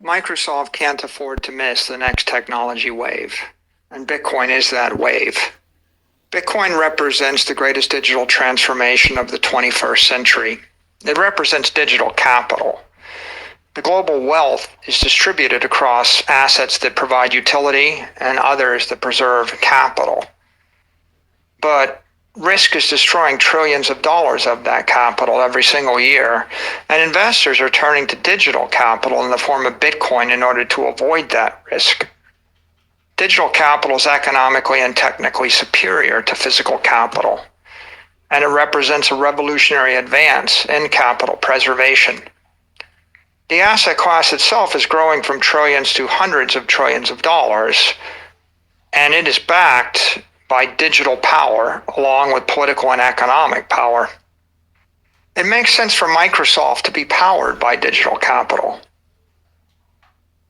Microsoft can't afford to miss the next technology wave, and Bitcoin is that wave. Bitcoin represents the greatest digital transformation of the 21st century. It represents digital capital. The global wealth is distributed across assets that provide utility and others that preserve capital. But risk is destroying trillions of dollars of that capital every single year, and investors are turning to digital capital in the form of Bitcoin in order to avoid that risk. Digital capital is economically and technically superior to physical capital, and it represents a revolutionary advance in capital preservation. The asset class itself is growing from trillions to hundreds of trillions of dollars, and it is backed by digital power along with political and economic power. It makes sense for Microsoft to be powered by digital capital.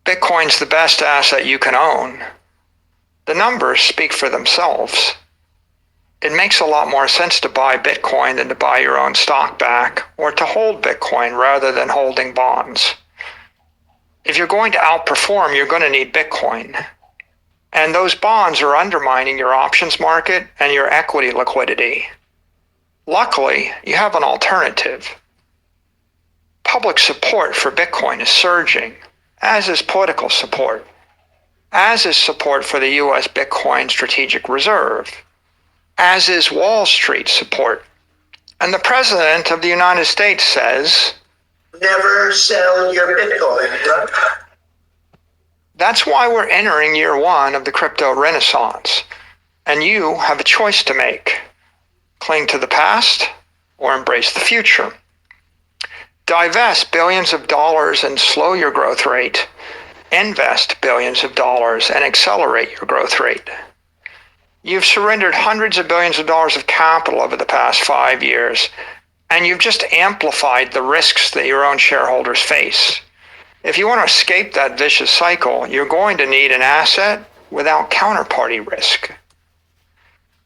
Bitcoin's the best asset you can own. The numbers speak for themselves. It makes a lot more sense to buy Bitcoin than to buy your own stock back or to hold Bitcoin rather than holding bonds. If you're going to outperform, you're going to need Bitcoin. And those bonds are undermining your options market and your equity liquidity. Luckily, you have an alternative. Public support for Bitcoin is surging, as is political support, as is support for the US Bitcoin Strategic Reserve, as is Wall Street support. And the President of the United States says, "Never sell your Bitcoin." That's why we're entering year one of the crypto renaissance, and you have a choice to make. Cling to the past or embrace the future. Divest billions of dollars and slow your growth rate. Invest billions of dollars and accelerate your growth rate. You've surrendered hundreds of billions of dollars of capital over the past 5 years, and you've just amplified the risks that your own shareholders face. If you want to escape that vicious cycle, you're going to need an asset without counterparty risk.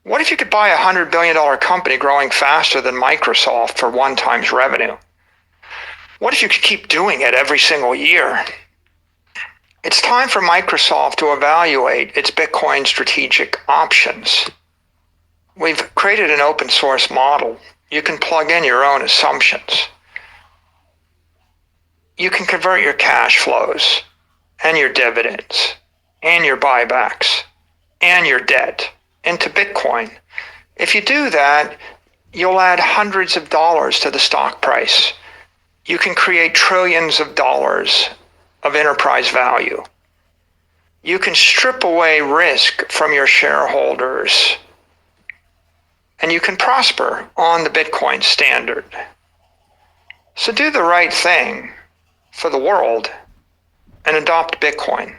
What if you could buy a $100 billion company growing faster than Microsoft for 1 times revenue? What if you could keep doing it every single year? It's time for Microsoft to evaluate its Bitcoin strategic options. We've created an open source model. You can plug in your own assumptions. You can convert your cash flows and your dividends and your buybacks and your debt into Bitcoin. If you do that, you'll add hundreds of dollars to the stock price. You can create trillions of dollars of enterprise value. You can strip away risk from your shareholders, and you can prosper on the Bitcoin standard. So do the right thing for the world and adopt Bitcoin.